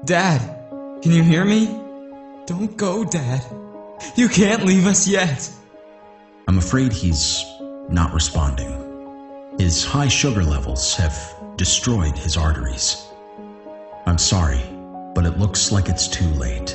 Dad, can you hear me? Don't go, Dad. You can't leave us yet. I'm afraid he's not responding. His high sugar levels have destroyed his arteries. I'm sorry, but it looks like it's too late.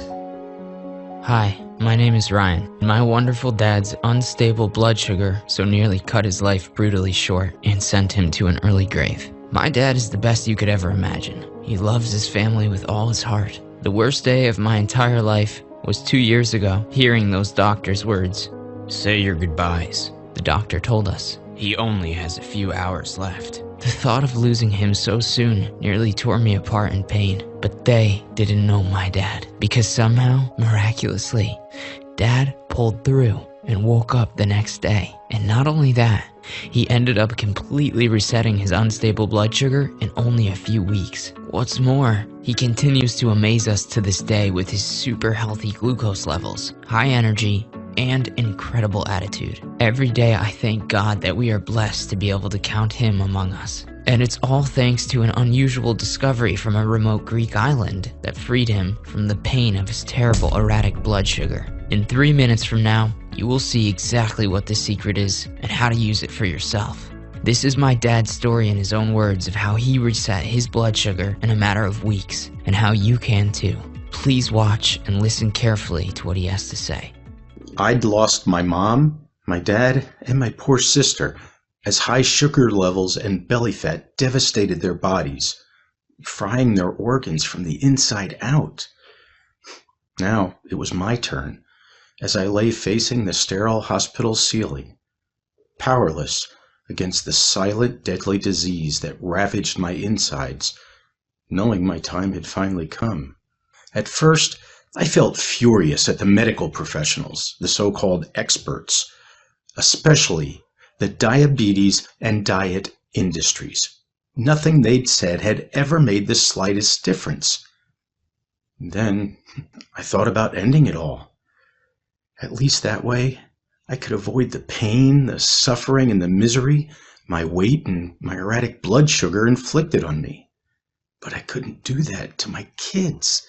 Hi, my name is Ryan. My wonderful dad's unstable blood sugar so nearly cut his life brutally short and sent him to an early grave. My dad is the best you could ever imagine. He loves his family with all his heart. The worst day of my entire life was 2 years ago, hearing those doctor's words. "Say your goodbyes," the doctor told us. "He only has a few hours left." The thought of losing him so soon nearly tore me apart in pain. But they didn't know my dad, because somehow, miraculously, Dad pulled through and woke up the next day. And not only that, he ended up completely resetting his unstable blood sugar in only a few weeks. What's more, he continues to amaze us to this day with his super healthy glucose levels, high energy, and incredible attitude. Every day I thank God that we are blessed to be able to count him among us. And it's all thanks to an unusual discovery from a remote Greek island that freed him from the pain of his terrible erratic blood sugar. In 3 minutes from now, you will see exactly what the secret is and how to use it for yourself. This is my dad's story in his own words of how he reset his blood sugar in a matter of weeks, and how you can too. Please watch and listen carefully to what he has to say. I'd lost my mom, my dad, and my poor sister as high sugar levels and belly fat devastated their bodies, frying their organs from the inside out. Now it was my turn, as I lay facing the sterile hospital ceiling, powerless against the silent, deadly disease that ravaged my insides, knowing my time had finally come. At first, I felt furious at the medical professionals, the so-called experts, especially the diabetes and diet industries. Nothing they'd said had ever made the slightest difference. Then I thought about ending it all. At least that way, I could avoid the pain, the suffering, and the misery my weight and my erratic blood sugar inflicted on me. But I couldn't do that to my kids.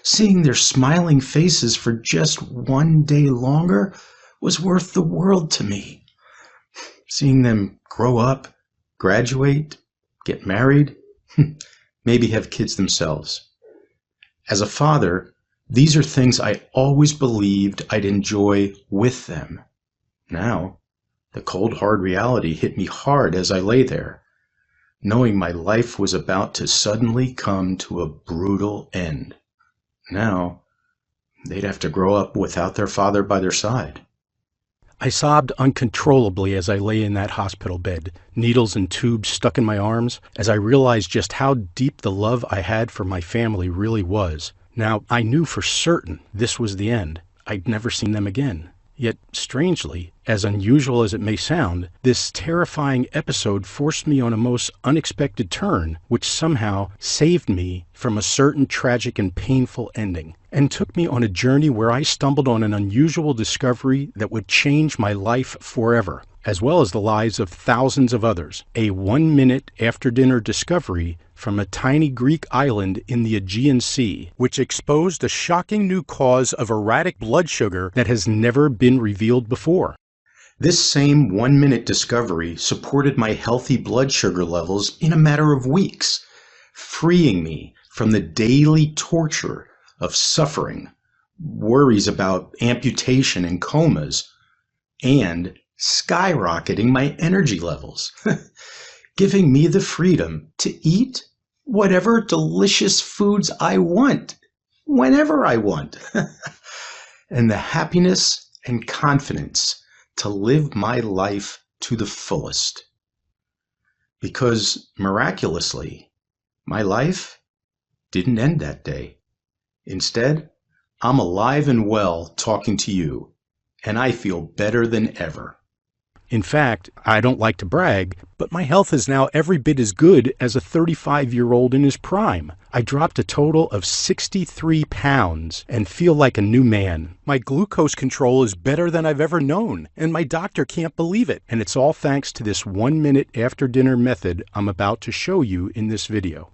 Seeing their smiling faces for just 1 day longer was worth the world to me. Seeing them grow up, graduate, get married, maybe have kids themselves. As a father, these are things I always believed I'd enjoy with them. Now, the cold, hard reality hit me hard as I lay there, knowing my life was about to suddenly come to a brutal end. Now, they'd have to grow up without their father by their side. I sobbed uncontrollably as I lay in that hospital bed, needles and tubes stuck in my arms, as I realized just how deep the love I had for my family really was. Now, I knew for certain this was the end. I'd never seen them again. Yet, strangely, as unusual as it may sound, this terrifying episode forced me on a most unexpected turn, which somehow saved me from a certain tragic and painful ending, and took me on a journey where I stumbled on an unusual discovery that would change my life forever, as well as the lives of thousands of others. A 1-minute after-dinner discovery from a tiny Greek island in the Aegean Sea, which exposed a shocking new cause of erratic blood sugar that has never been revealed before. This same 1-minute discovery supported my healthy blood sugar levels in a matter of weeks, freeing me from the daily torture of suffering, worries about amputation and comas, and skyrocketing my energy levels, giving me the freedom to eat whatever delicious foods I want, whenever I want, and the happiness and confidence to live my life to the fullest. Because miraculously, my life didn't end that day. Instead, I'm alive and well talking to you, and I feel better than ever. In fact, I don't like to brag, but my health is now every bit as good as a 35-year-old in his prime. I dropped a total of 63 pounds and feel like a new man. My glucose control is better than I've ever known, and my doctor can't believe it. And it's all thanks to this 1-minute after-dinner method I'm about to show you in this video.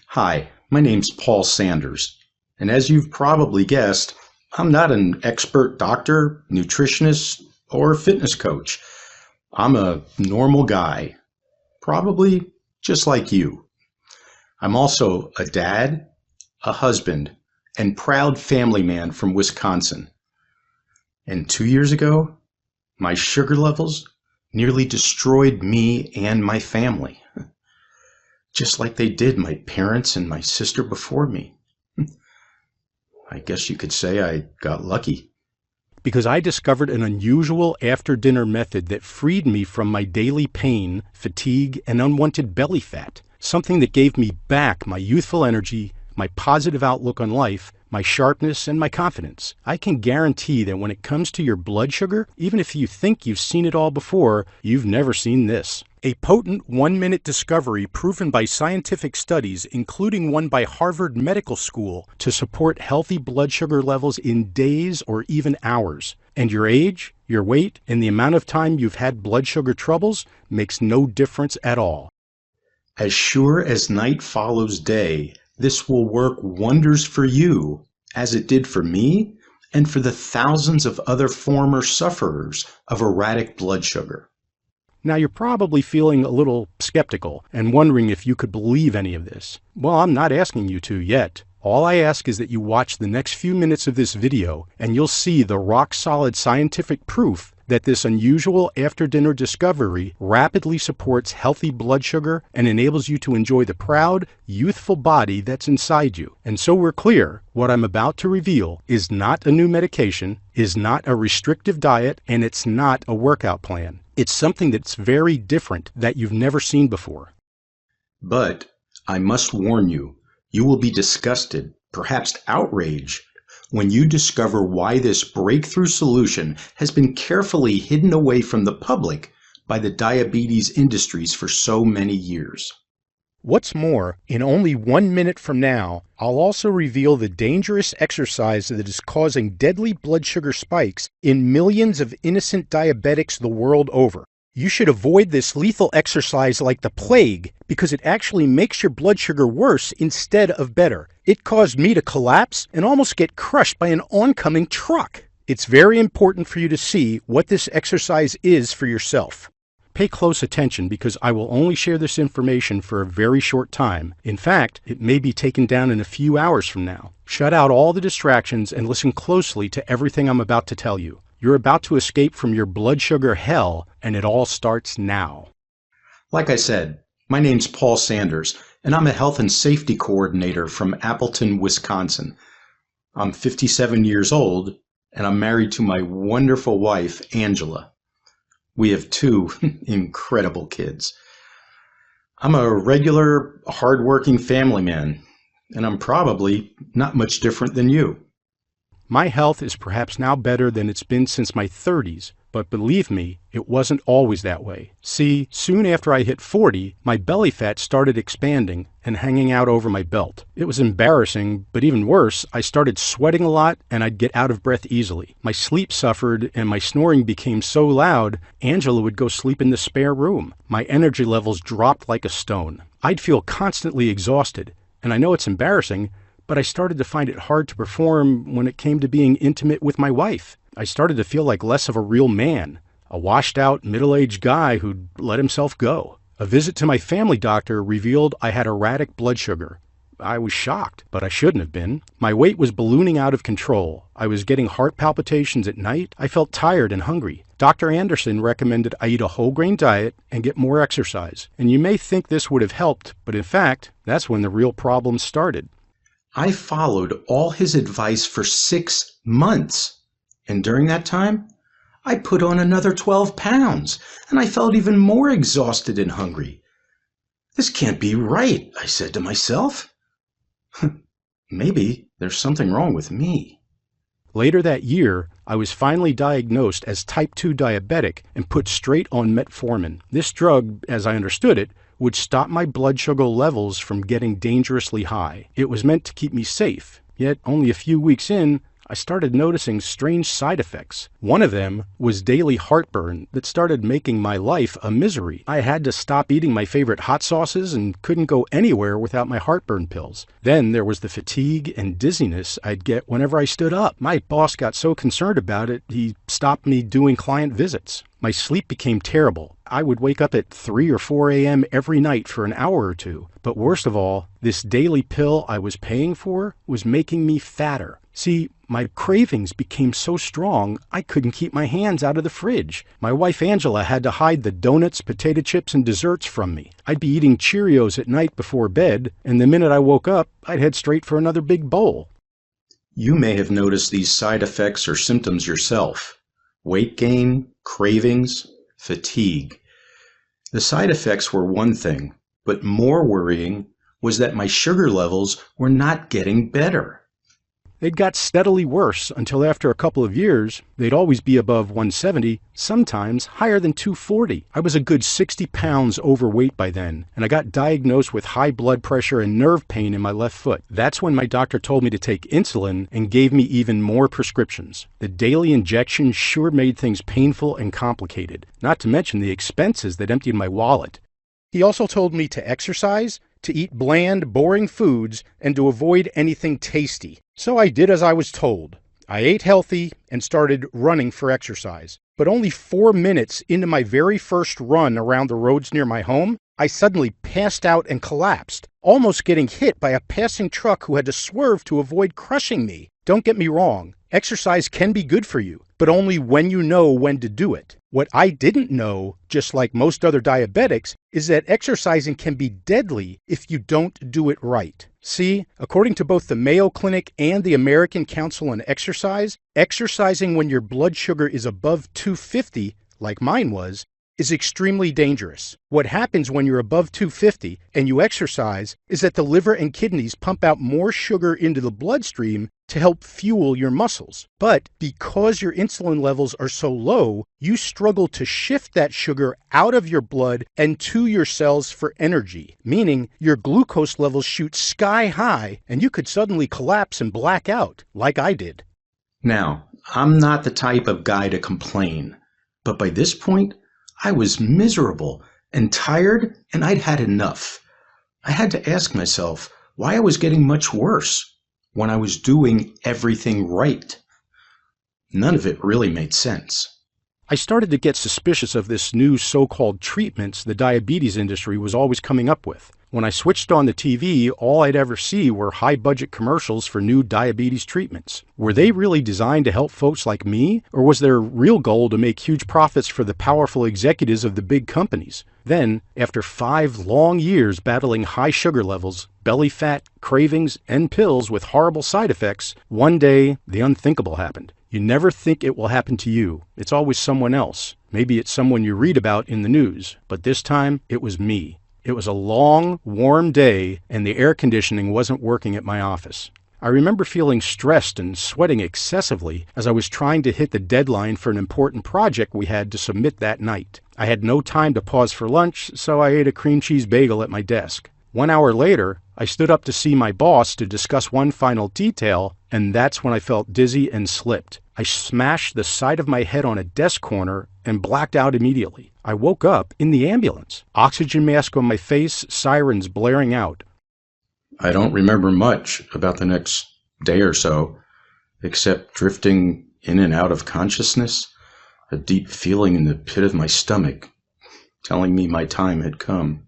Hi, My name's Paul Sanders, and as you've probably guessed, I'm not an expert doctor, nutritionist, or fitness coach. I'm a normal guy, probably just like you. I'm also a dad, a husband, and proud family man from Wisconsin. And 2 years ago, my sugar levels nearly destroyed me and my family, just like they did my parents and my sister before me. I guess you could say I got lucky. Because I discovered an unusual after-dinner method that freed me from my daily pain, fatigue, and unwanted belly fat, something that gave me back my youthful energy, my positive outlook on life, my sharpness, and my confidence. I can guarantee that when it comes to your blood sugar, even if you think you've seen it all before, you've never seen this. A potent one-minute discovery proven by scientific studies, including one by Harvard Medical School, to support healthy blood sugar levels in days or even hours. And your age, your weight, and the amount of time you've had blood sugar troubles makes no difference at all. As sure as night follows day, this will work wonders for you, as it did for me and for the thousands of other former sufferers of erratic blood sugar. Now you're probably feeling a little skeptical and wondering if you could believe any of this. Well, I'm not asking you to yet. All I ask is that you watch the next few minutes of this video and you'll see the rock-solid scientific proof that this unusual after-dinner discovery rapidly supports healthy blood sugar and enables you to enjoy the proud, youthful body that's inside you. And so we're clear, what I'm about to reveal is not a new medication, is not a restrictive diet, and it's not a workout plan. It's something that's very different that you've never seen before. But I must warn you, you will be disgusted, perhaps outraged, when you discover why this breakthrough solution has been carefully hidden away from the public by the diabetes industries for so many years. What's more, in only 1 minute from now, I'll also reveal the dangerous exercise that is causing deadly blood sugar spikes in millions of innocent diabetics the world over. You should avoid this lethal exercise like the plague because it actually makes your blood sugar worse instead of better. It caused me to collapse and almost get crushed by an oncoming truck. It's very important for you to see what this exercise is for yourself. Pay close attention because I will only share this information for a very short time. In fact, it may be taken down in a few hours from now. Shut out all the distractions and listen closely to everything I'm about to tell you. You're about to escape from your blood sugar hell, and it all starts now. Like I said, my name's Paul Sanders, and I'm a health and safety coordinator from Appleton, Wisconsin. I'm 57 years old, and I'm married to my wonderful wife, Angela. We have 2 incredible kids. I'm a regular, hardworking family man, and I'm probably not much different than you. My health is perhaps now better than it's been since my 30s, but believe me, it wasn't always that way. See, soon after I hit 40, my belly fat started expanding and hanging out over my belt. It was embarrassing, but even worse, I started sweating a lot and I'd get out of breath easily. My sleep suffered and my snoring became so loud, Angela would go sleep in the spare room. My energy levels dropped like a stone. I'd feel constantly exhausted, and I know it's embarrassing, but I started to find it hard to perform when it came to being intimate with my wife. I started to feel like less of a real man, a washed-out, middle-aged guy who'd let himself go. A visit to my family doctor revealed I had erratic blood sugar. I was shocked, but I shouldn't have been. My weight was ballooning out of control. I was getting heart palpitations at night. I felt tired and hungry. Dr. Anderson recommended I eat a whole-grain diet and get more exercise. And you may think this would have helped, but in fact, that's when the real problems started. I followed all his advice for 6 months, and during that time, I put on another 12 pounds, and I felt even more exhausted and hungry. This can't be right, I said to myself. Maybe there's something wrong with me. Later that year, I was finally diagnosed as type 2 diabetic and put straight on metformin. This drug, as I understood it, would stop my blood sugar levels from getting dangerously high. It was meant to keep me safe, yet only a few weeks in, I started noticing strange side effects. One of them was daily heartburn that started making my life a misery. I had to stop eating my favorite hot sauces and couldn't go anywhere without my heartburn pills. Then there was the fatigue and dizziness I'd get whenever I stood up. My boss got so concerned about it, he stopped me doing client visits. My sleep became terrible. I would wake up at 3 or 4 a.m. every night for an hour or two. But worst of all, this daily pill I was paying for was making me fatter. See, my cravings became so strong I couldn't keep my hands out of the fridge. My wife Angela had to hide the donuts, potato chips, and desserts from me. I'd be eating Cheerios at night before bed, and the minute I woke up, I'd head straight for another big bowl. You may have noticed these side effects or symptoms yourself. Weight gain, cravings, fatigue. The side effects were one thing, but more worrying was that my sugar levels were not getting better. They'd got steadily worse until after a couple of years, they'd always be above 170, sometimes higher than 240. I was a good 60 pounds overweight by then, and I got diagnosed with high blood pressure and nerve pain in my left foot. That's when my doctor told me to take insulin and gave me even more prescriptions. The daily injections sure made things painful and complicated, not to mention the expenses that emptied my wallet. He also told me to exercise, to eat bland, boring foods, and to avoid anything tasty. So I did as I was told. I ate healthy and started running for exercise. But only 4 minutes into my very first run around the roads near my home, I suddenly passed out and collapsed, almost getting hit by a passing truck who had to swerve to avoid crushing me. Don't get me wrong, exercise can be good for you, but only when you know when to do it. What I didn't know, just like most other diabetics, is that exercising can be deadly if you don't do it right. See, according to both the Mayo Clinic and the American Council on Exercise, exercising when your blood sugar is above 250, like mine was, is extremely dangerous. What happens when you're above 250 and you exercise is that the liver and kidneys pump out more sugar into the bloodstream to help fuel your muscles. But because your insulin levels are so low, you struggle to shift that sugar out of your blood and to your cells for energy, meaning your glucose levels shoot sky high and you could suddenly collapse and black out, like I did. Now, I'm not the type of guy to complain, but by this point, I was miserable and tired, and I'd had enough. I had to ask myself why I was getting much worse when I was doing everything right. None of it really made sense. I started to get suspicious of this new so-called treatments the diabetes industry was always coming up with. When I switched on the TV, all I'd ever see were high-budget commercials for new diabetes treatments. Were they really designed to help folks like me, or was their real goal to make huge profits for the powerful executives of the big companies? Then, after 5 long years battling high sugar levels, belly fat, cravings, and pills with horrible side effects, one day the unthinkable happened. You never think it will happen to you. It's always someone else. Maybe it's someone you read about in the news. But this time, it was me. It was a long, warm day, and the air conditioning wasn't working at my office. I remember feeling stressed and sweating excessively as I was trying to hit the deadline for an important project we had to submit that night. I had no time to pause for lunch, so I ate a cream cheese bagel at my desk. 1 hour later, I stood up to see my boss to discuss one final detail, and that's when I felt dizzy and slipped. I smashed the side of my head on a desk corner and blacked out immediately. I woke up in the ambulance. Oxygen mask on my face, sirens blaring out. I don't remember much about the next day or so, except drifting in and out of consciousness, a deep feeling in the pit of my stomach, telling me my time had come.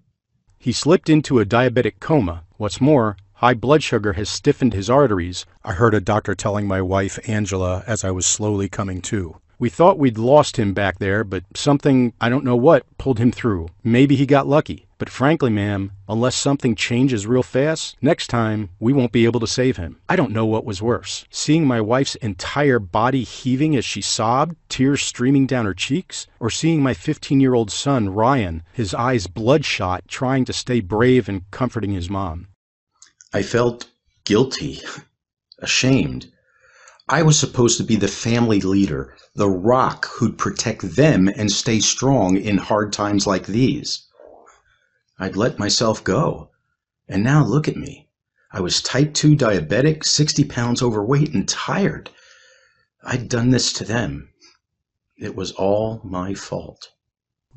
He slipped into a diabetic coma. What's more, high blood sugar has stiffened his arteries, I heard a doctor telling my wife, Angela, as I was slowly coming to. We thought we'd lost him back there, but something, I don't know what, pulled him through. Maybe he got lucky. But frankly, ma'am, unless something changes real fast, next time we won't be able to save him. I don't know what was worse. Seeing my wife's entire body heaving as she sobbed, tears streaming down her cheeks, or seeing my 15-year-old son, Ryan, his eyes bloodshot, trying to stay brave and comforting his mom. I felt guilty, ashamed. I was supposed to be the family leader, the rock who'd protect them and stay strong in hard times like these. I'd let myself go. And now look at me. I was type 2 diabetic, 60 pounds overweight, and tired. I'd done this to them. It was all my fault.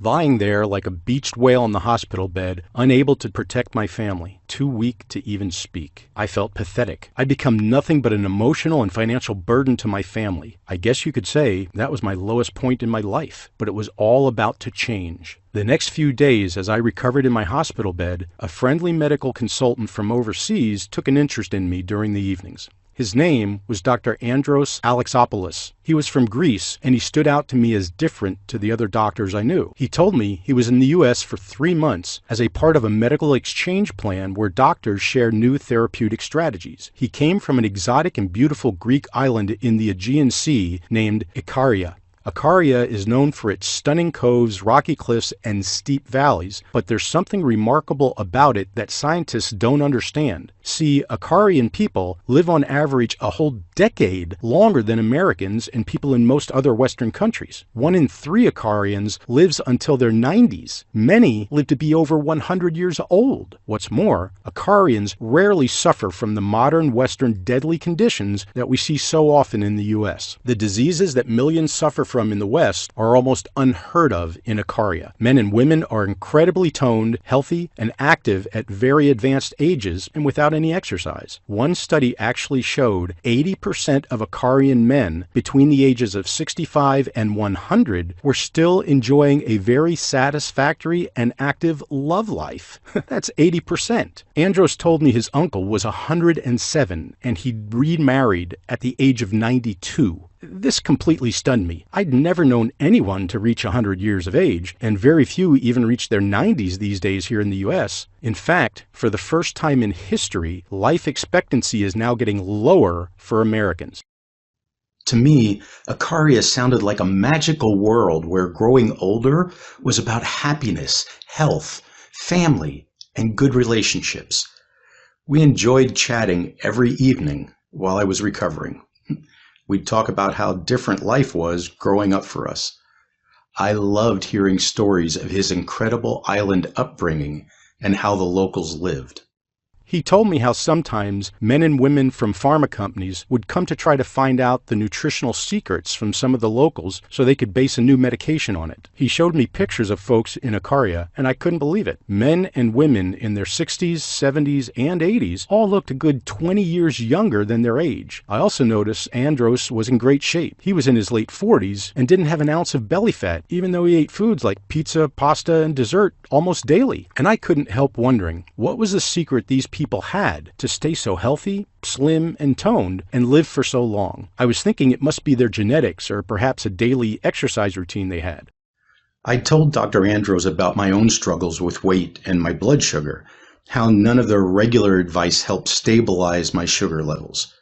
Lying there like a beached whale in the hospital bed, unable to protect my family, too weak to even speak. I felt pathetic. I'd become nothing but an emotional and financial burden to my family. I guess you could say that was my lowest point in my life, but it was all about to change. The next few days, as I recovered in my hospital bed, a friendly medical consultant from overseas took an interest in me during the evenings. His name was Dr. Andros Alexopoulos. He was from Greece, and he stood out to me as different to the other doctors I knew. He told me he was in the U.S. for 3 months as a part of a medical exchange plan where doctors share new therapeutic strategies. He came from an exotic and beautiful Greek island in the Aegean Sea named Ikaria. Ikaria is known for its stunning coves, rocky cliffs, and steep valleys, but there's something remarkable about it that scientists don't understand. See, Ikarian people live on average a whole decade longer than Americans and people in most other Western countries. 1 in 3 Ikarians lives until their 90s. Many live to be over 100 years old. What's more, Ikarians rarely suffer from the modern Western deadly conditions that we see so often in the U.S. The diseases that millions suffer from in the West are almost unheard of in Ikaria. Men and women are incredibly toned, healthy, and active at very advanced ages and without any exercise. One study actually showed 80% of Ikarian men between the ages of 65 and 100 were still enjoying a very satisfactory and active love life. That's 80%. Andros told me his uncle was 107 and he'd remarried at the age of 92. This completely stunned me. I'd never known anyone to reach 100 years of age, and very few even reach their 90s these days here in the U.S. In fact, for the first time in history, life expectancy is now getting lower for Americans. To me, Ikaria sounded like a magical world where growing older was about happiness, health, family, and good relationships. We enjoyed chatting every evening while I was recovering. We'd talk about how different life was growing up for us. I loved hearing stories of his incredible island upbringing and how the locals lived. He told me how sometimes men and women from pharma companies would come to try to find out the nutritional secrets from some of the locals so they could base a new medication on it. He showed me pictures of folks in Ikaria, and I couldn't believe it. Men and women in their 60s, 70s, and 80s all looked a good 20 years younger than their age. I also noticed Andros was in great shape. He was in his late 40s and didn't have an ounce of belly fat, even though he ate foods like pizza, pasta, and dessert almost daily. And I couldn't help wondering, what was the secret these people had to stay so healthy, slim, and toned and live for so long? I was thinking it must be their genetics or perhaps a daily exercise routine they had. I told Dr. Andros about my own struggles with weight and my blood sugar, how none of their regular advice helped stabilize my sugar levels,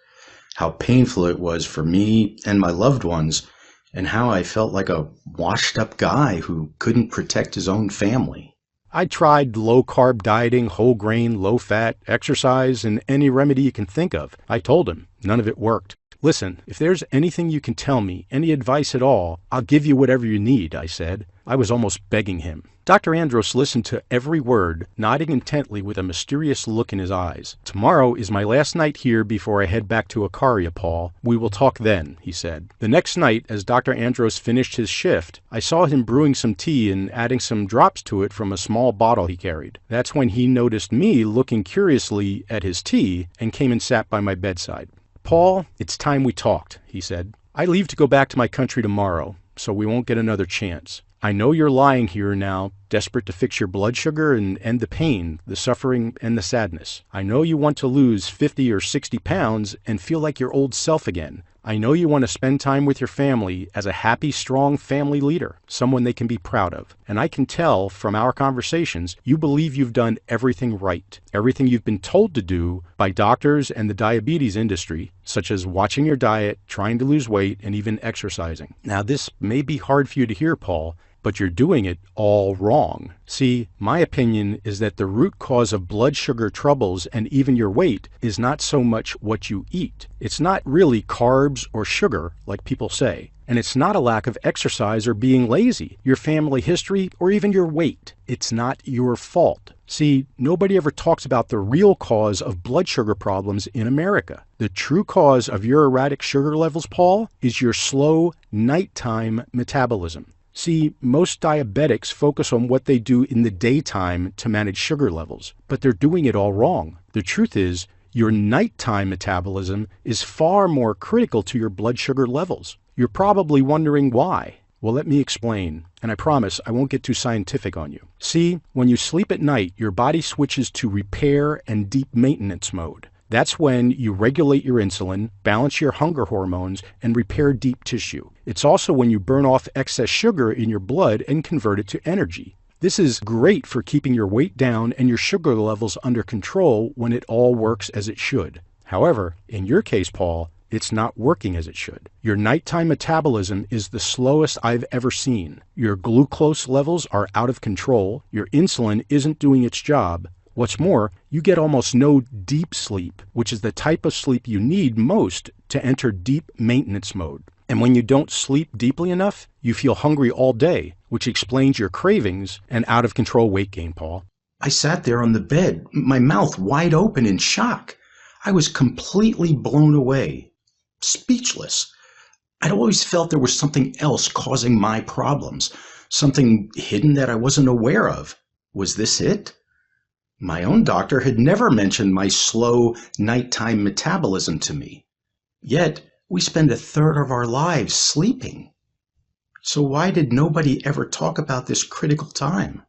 how painful it was for me and my loved ones, and how I felt like a washed-up guy who couldn't protect his own family. I tried low-carb dieting, whole grain, low-fat, exercise, and any remedy you can think of. I told him. None of it worked. Listen, if there's anything you can tell me, any advice at all, I'll give you whatever you need, I said. I was almost begging him. Dr. Andros listened to every word, nodding intently with a mysterious look in his eyes. Tomorrow is my last night here before I head back to Ikaria, Paul. We will talk then, he said. The next night, as Dr. Andros finished his shift, I saw him brewing some tea and adding some drops to it from a small bottle he carried. That's when he noticed me looking curiously at his tea and came and sat by my bedside. Paul, it's time we talked, he said. I leave to go back to my country tomorrow, so we won't get another chance. I know you're lying here now, desperate to fix your blood sugar and end the pain, the suffering, and the sadness. I know you want to lose 50 or 60 pounds and feel like your old self again. I know you want to spend time with your family as a happy, strong family leader, someone they can be proud of. And I can tell from our conversations, you believe you've done everything right, everything you've been told to do by doctors and the diabetes industry, such as watching your diet, trying to lose weight, and even exercising. Now, this may be hard for you to hear, Paul, but you're doing it all wrong. See, my opinion is that the root cause of blood sugar troubles and even your weight is not so much what you eat. It's not really carbs or sugar, like people say. And it's not a lack of exercise or being lazy, your family history, or even your weight. It's not your fault. See, nobody ever talks about the real cause of blood sugar problems in America. The true cause of your erratic sugar levels, Paul, is your slow nighttime metabolism. See, most diabetics focus on what they do in the daytime to manage sugar levels, but they're doing it all wrong. The truth is, your nighttime metabolism is far more critical to your blood sugar levels. You're probably wondering why. Well, let me explain, and I promise I won't get too scientific on you. See, when you sleep at night, your body switches to repair and deep maintenance mode. That's when you regulate your insulin, balance your hunger hormones, and repair deep tissue. It's also when you burn off excess sugar in your blood and convert it to energy. This is great for keeping your weight down and your sugar levels under control when it all works as it should. However, in your case, Paul, it's not working as it should. Your nighttime metabolism is the slowest I've ever seen. Your glucose levels are out of control. Your insulin isn't doing its job. What's more, you get almost no deep sleep, which is the type of sleep you need most to enter deep maintenance mode. And when you don't sleep deeply enough, you feel hungry all day, which explains your cravings and out of control weight gain, Paul. I sat there on the bed, my mouth wide open in shock. I was completely blown away, speechless. I'd always felt there was something else causing my problems, something hidden that I wasn't aware of. Was this it? My own doctor had never mentioned my slow nighttime metabolism to me. Yet, we spend a third of our lives sleeping. So why did nobody ever talk about this critical time?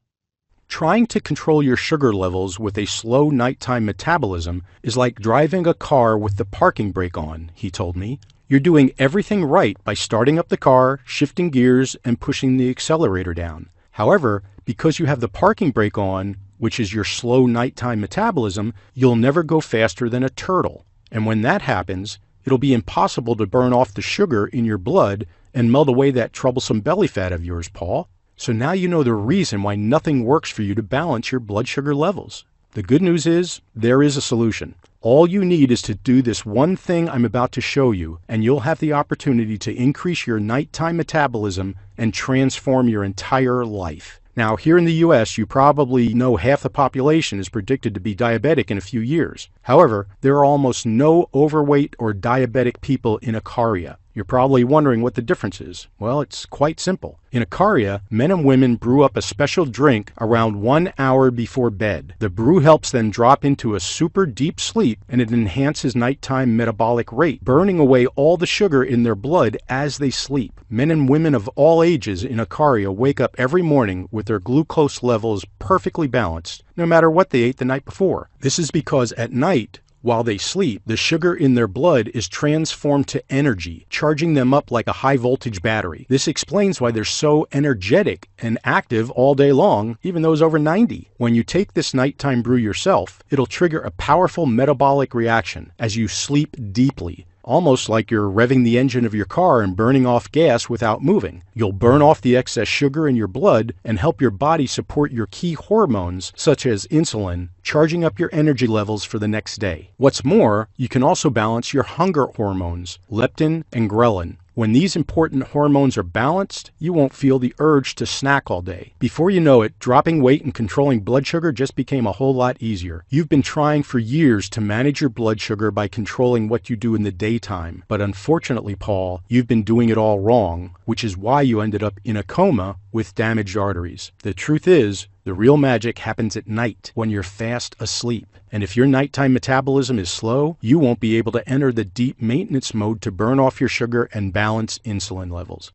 Trying to control your sugar levels with a slow nighttime metabolism is like driving a car with the parking brake on, he told me. You're doing everything right by starting up the car, shifting gears, and pushing the accelerator down. However, because you have the parking brake on, which is your slow nighttime metabolism, you'll never go faster than a turtle. And when that happens, it'll be impossible to burn off the sugar in your blood and melt away that troublesome belly fat of yours, Paul. So now you know the reason why nothing works for you to balance your blood sugar levels. The good news is, there is a solution. All you need is to do this one thing I'm about to show you, and you'll have the opportunity to increase your nighttime metabolism and transform your entire life. Now, here in the US, you probably know half the population is predicted to be diabetic in a few years. However, there are almost no overweight or diabetic people in Icaria. You're probably wondering what the difference is. Well, it's quite simple. In Icaria, men and women brew up a special drink around 1 hour before bed. The brew helps them drop into a super deep sleep, and it enhances nighttime metabolic rate, burning away all the sugar in their blood as they sleep. Men and women of all ages in Icaria wake up every morning with their glucose levels perfectly balanced, no matter what they ate the night before. This is because at night, while they sleep, the sugar in their blood is transformed to energy, charging them up like a high-voltage battery. This explains why they're so energetic and active all day long, even those over 90. When you take this nighttime brew yourself, it'll trigger a powerful metabolic reaction as you sleep deeply. Almost like you're revving the engine of your car and burning off gas without moving. You'll burn off the excess sugar in your blood and help your body support your key hormones, such as insulin, charging up your energy levels for the next day. What's more, you can also balance your hunger hormones, leptin and ghrelin. When these important hormones are balanced, you won't feel the urge to snack all day. Before you know it, dropping weight and controlling blood sugar just became a whole lot easier. You've been trying for years to manage your blood sugar by controlling what you do in the daytime. But unfortunately, Paul, you've been doing it all wrong, which is why you ended up in a coma with damaged arteries. The truth is, the real magic happens at night when you're fast asleep. And if your nighttime metabolism is slow, you won't be able to enter the deep maintenance mode to burn off your sugar and balance insulin levels.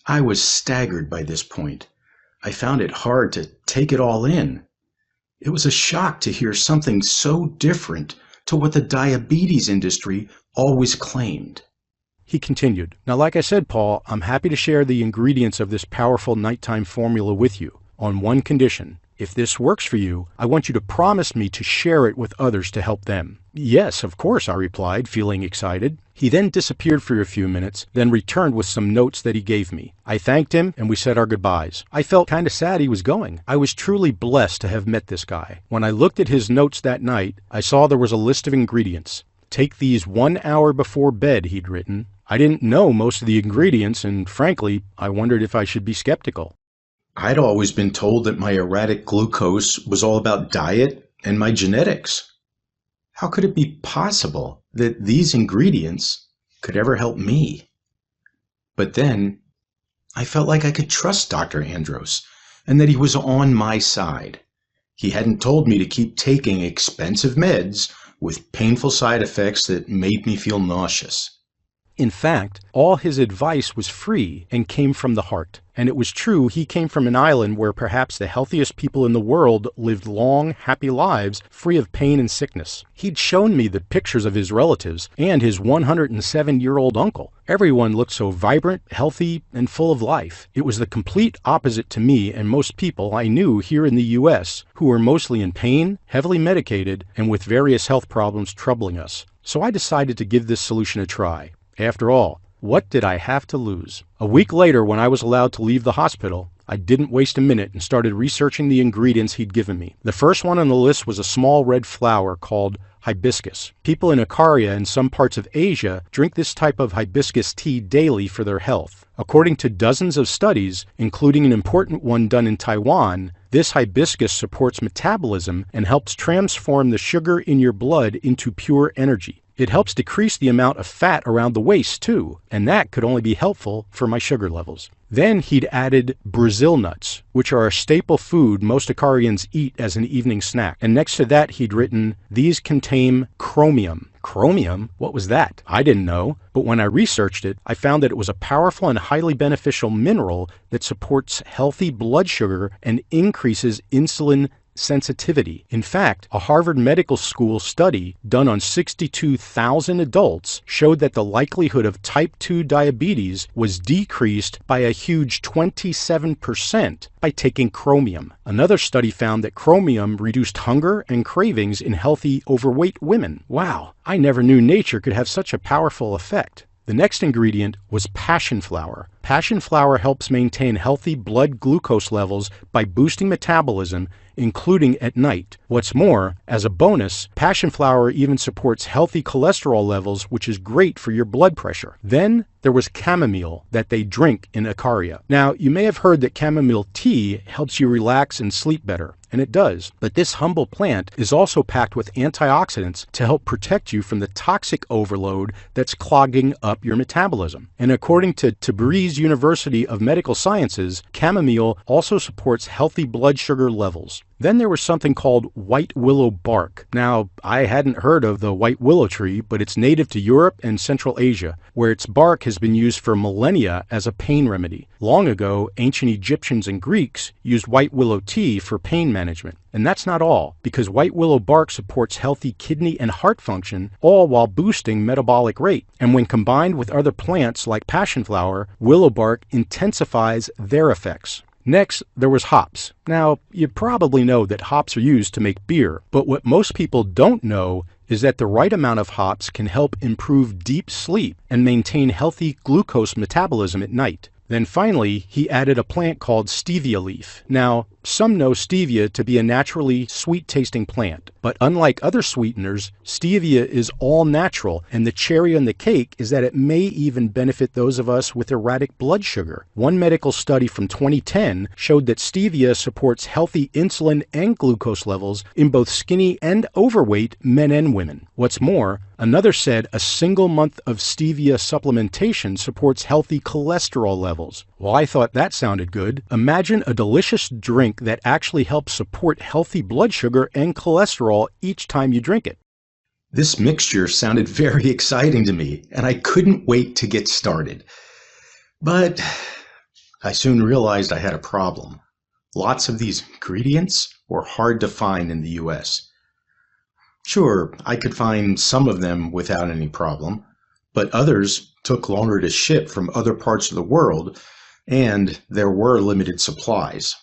I was staggered by this point. I found it hard to take it all in. It was a shock to hear something so different to what the diabetes industry always claimed. He continued, "Now, like I said, Paul, I'm happy to share the ingredients of this powerful nighttime formula with you, on one condition. If this works for you, I want you to promise me to share it with others to help them." "Yes, of course," I replied, feeling excited. He then disappeared for a few minutes, then returned with some notes that he gave me. I thanked him and we said our goodbyes. I felt kind of sad he was going. I was truly blessed to have met this guy. When I looked at his notes that night, I saw there was a list of ingredients. "Take these 1 hour before bed," he'd written. I didn't know most of the ingredients, and frankly, I wondered if I should be skeptical. I'd always been told that my erratic glucose was all about diet and my genetics. How could it be possible that these ingredients could ever help me? But then I felt like I could trust Dr. Andros and that he was on my side. He hadn't told me to keep taking expensive meds with painful side effects that made me feel nauseous. In fact, all his advice was free and came from the heart. And it was true, he came from an island where perhaps the healthiest people in the world lived long, happy lives free of pain and sickness. He'd shown me the pictures of his relatives and his 107-year-old uncle. Everyone looked so vibrant, healthy, and full of life. It was the complete opposite to me and most people I knew here in the U.S. who were mostly in pain, heavily medicated, and with various health problems troubling us. So I decided to give this solution a try. After all, what did I have to lose? A week later, when I was allowed to leave the hospital, I didn't waste a minute and started researching the ingredients he'd given me. The first one on the list was a small red flower called hibiscus. People in Ikaria and some parts of Asia drink this type of hibiscus tea daily for their health. According to dozens of studies, including an important one done in Taiwan, this hibiscus supports metabolism and helps transform the sugar in your blood into pure energy. It helps decrease the amount of fat around the waist, too, and that could only be helpful for my sugar levels. Then he'd added Brazil nuts, which are a staple food most Icarians eat as an evening snack. And next to that, he'd written, "These contain chromium." Chromium? What was that? I didn't know, but when I researched it, I found that it was a powerful and highly beneficial mineral that supports healthy blood sugar and increases insulin sensitivity. In fact, a Harvard Medical School study done on 62,000 adults showed that the likelihood of type 2 diabetes was decreased by a huge 27% by taking chromium. Another study found that chromium reduced hunger and cravings in healthy, overweight women. Wow, I never knew nature could have such a powerful effect. The next ingredient was passion flower. Passion flower helps maintain healthy blood glucose levels by boosting metabolism, including at night. What's more, as a bonus, passion flower even supports healthy cholesterol levels, which is great for your blood pressure. Then there was chamomile that they drink in Ikaria. Now, you may have heard that chamomile tea helps you relax and sleep better, and it does. But this humble plant is also packed with antioxidants to help protect you from the toxic overload that's clogging up your metabolism. And according to Tabriz University of Medical Sciences, chamomile also supports healthy blood sugar levels. Then there was something called white willow bark. Now, I hadn't heard of the white willow tree, but it's native to Europe and Central Asia, where its bark has been used for millennia as a pain remedy. Long ago, ancient Egyptians and Greeks used white willow tea for pain management. And that's not all, because white willow bark supports healthy kidney and heart function, all while boosting metabolic rate. And when combined with other plants like passion flower, willow bark intensifies their effects. Next, there was hops. Now, you probably know that hops are used to make beer, but what most people don't know is that the right amount of hops can help improve deep sleep and maintain healthy glucose metabolism at night. Then finally, he added a plant called stevia leaf. Now, some know stevia to be a naturally sweet-tasting plant, but unlike other sweeteners, stevia is all natural, and the cherry on the cake is that it may even benefit those of us with erratic blood sugar. One medical study from 2010 showed that stevia supports healthy insulin and glucose levels in both skinny and overweight men and women. What's more, another said a single month of stevia supplementation supports healthy cholesterol levels. Well, I thought that sounded good. Imagine a delicious drink that actually helps support healthy blood sugar and cholesterol each time you drink it. This mixture sounded very exciting to me, and I couldn't wait to get started. But I soon realized I had a problem. Lots of these ingredients were hard to find in the US. Sure, I could find some of them without any problem, but others took longer to ship from other parts of the world, and there were limited supplies.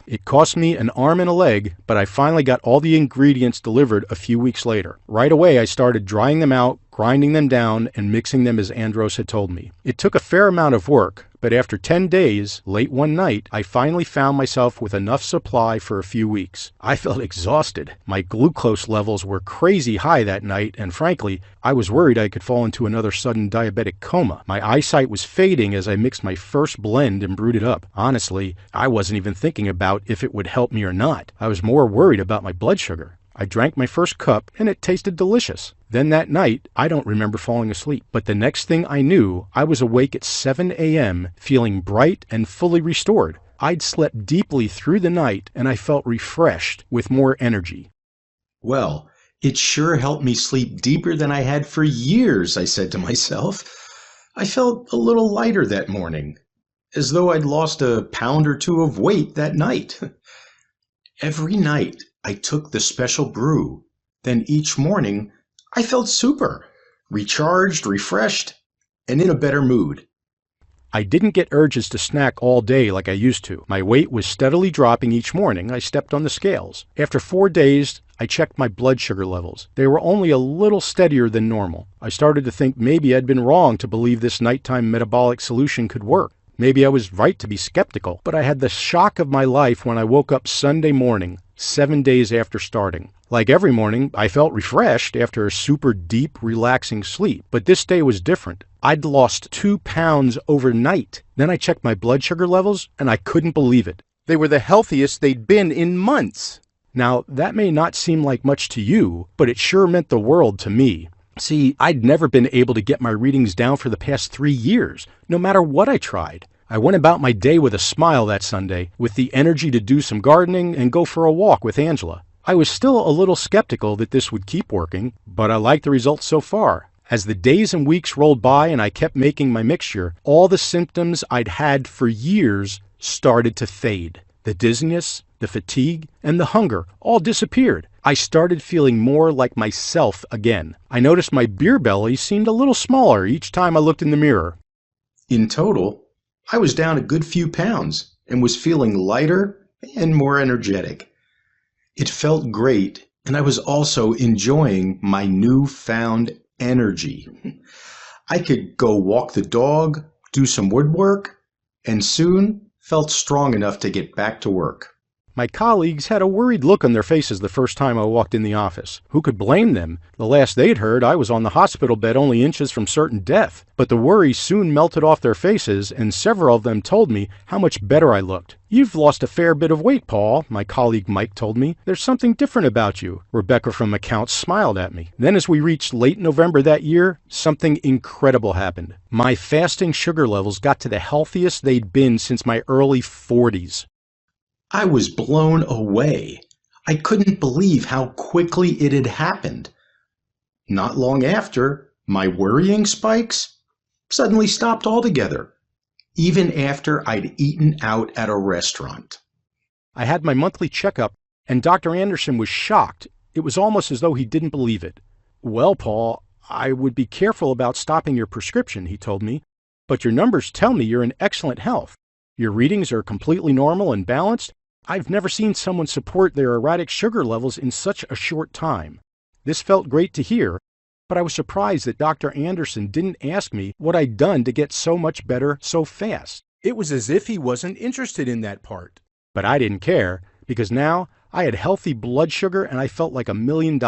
It cost me an arm and a leg, but I finally got all the ingredients delivered a few weeks later. Right away, I started drying them out, grinding them down, and mixing them as Andros had told me. It took a fair amount of work, but after 10 days, late one night, I finally found myself with enough supply for a few weeks. I felt exhausted. My glucose levels were crazy high that night, and frankly, I was worried I could fall into another sudden diabetic coma. My eyesight was fading as I mixed my first blend and brewed it up. Honestly, I wasn't even thinking about if it would help me or not. I was more worried about my blood sugar. I drank my first cup, and it tasted delicious. Then that night, I don't remember falling asleep. But the next thing I knew, I was awake at 7 a.m., feeling bright and fully restored. I'd slept deeply through the night, and I felt refreshed with more energy. Well, it sure helped me sleep deeper than I had for years, I said to myself. I felt a little lighter that morning, as though I'd lost a pound or two of weight that night. Every night, I took the special brew. Then each morning, I felt super, recharged, refreshed, and in a better mood. I didn't get urges to snack all day like I used to. My weight was steadily dropping each morning. I stepped on the scales. After 4 days, I checked my blood sugar levels. They were only a little steadier than normal. I started to think maybe I'd been wrong to believe this nighttime metabolic solution could work. Maybe I was right to be skeptical, but I had the shock of my life when I woke up Sunday morning, 7 days after starting. Like every morning, I felt refreshed after a super deep, relaxing sleep, but this day was different. I'd lost 2 pounds overnight. Then I checked my blood sugar levels, and I couldn't believe it. They were the healthiest they'd been in months. Now, that may not seem like much to you, but it sure meant the world to me. See, I'd never been able to get my readings down for the past 3 years, no matter what I tried. I went about my day with a smile that Sunday, with the energy to do some gardening and go for a walk with Angela. I was still a little skeptical that this would keep working, but I liked the results so far. As the days and weeks rolled by and I kept making my mixture, all the symptoms I'd had for years started to fade. The dizziness, the fatigue, and the hunger all disappeared. I started feeling more like myself again. I noticed my beer belly seemed a little smaller each time I looked in the mirror. In total, I was down a good few pounds and was feeling lighter and more energetic. It felt great, and I was also enjoying my newfound energy. I could go walk the dog, do some woodwork, and soon felt strong enough to get back to work. My colleagues had a worried look on their faces the first time I walked in the office. Who could blame them? The last they'd heard, I was on the hospital bed only inches from certain death. But the worry soon melted off their faces, and several of them told me how much better I looked. "You've lost a fair bit of weight, Paul," my colleague Mike told me. "There's something different about you." Rebecca from accounts smiled at me. Then as we reached late November that year, something incredible happened. My fasting sugar levels got to the healthiest they'd been since my early 40s. I was blown away. I couldn't believe how quickly it had happened. Not long after, my worrying spikes suddenly stopped altogether, even after I'd eaten out at a restaurant. I had my monthly checkup, and Dr. Anderson was shocked. It was almost as though he didn't believe it. "Well, Paul, I would be careful about stopping your prescription," he told me, "but your numbers tell me you're in excellent health. Your readings are completely normal and balanced. I've never seen someone support their erratic sugar levels in such a short time." This felt great to hear, but I was surprised that Dr. Anderson didn't ask me what I'd done to get so much better so fast. It was as if he wasn't interested in that part. But I didn't care, because now I had healthy blood sugar and I felt like $1 million.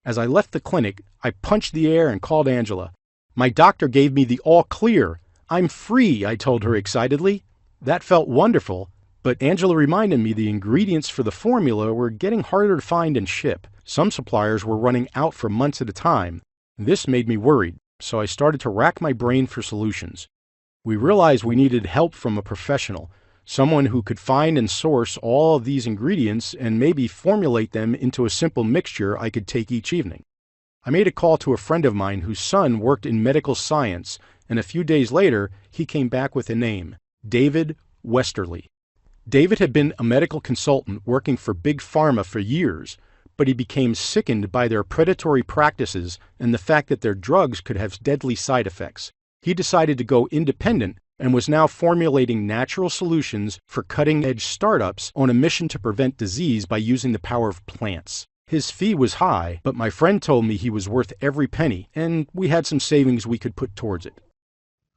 As I left the clinic, I punched the air and called Angela. "My doctor gave me the all clear. I'm free," I told her excitedly. That felt wonderful. But Angela reminded me the ingredients for the formula were getting harder to find and ship. Some suppliers were running out for months at a time. This made me worried, so I started to rack my brain for solutions. We realized we needed help from a professional, someone who could find and source all of these ingredients and maybe formulate them into a simple mixture I could take each evening. I made a call to a friend of mine whose son worked in medical science, and a few days later he came back with a name: David Westerly. David had been a medical consultant working for Big Pharma for years, but he became sickened by their predatory practices and the fact that their drugs could have deadly side effects. He decided to go independent and was now formulating natural solutions for cutting-edge startups on a mission to prevent disease by using the power of plants. His fee was high, but my friend told me he was worth every penny, and we had some savings we could put towards it.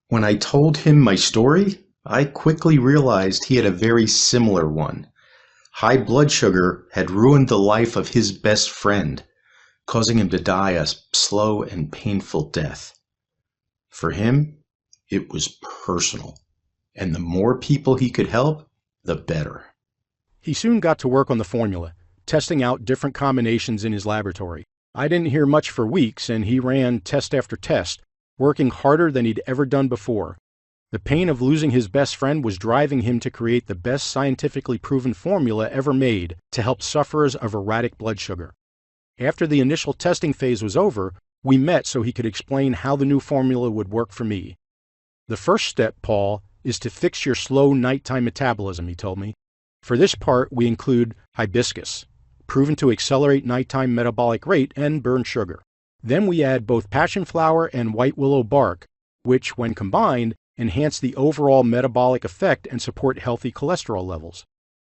When I told him my story, I quickly realized he had a very similar one. High blood sugar had ruined the life of his best friend, causing him to die a slow and painful death. For him, it was personal, and the more people he could help, the better. He soon got to work on the formula, testing out different combinations in his laboratory. I didn't hear much for weeks, and he ran test after test, working harder than he'd ever done before. The pain of losing his best friend was driving him to create the best scientifically proven formula ever made to help sufferers of erratic blood sugar. After the initial testing phase was over, we met so he could explain how the new formula would work for me. The first step, Paul, is to fix your slow nighttime metabolism, he told me. For this part, we include hibiscus, proven to accelerate nighttime metabolic rate and burn sugar. Then we add both passion flower and white willow bark, which, when combined, enhance the overall metabolic effect and support healthy cholesterol levels.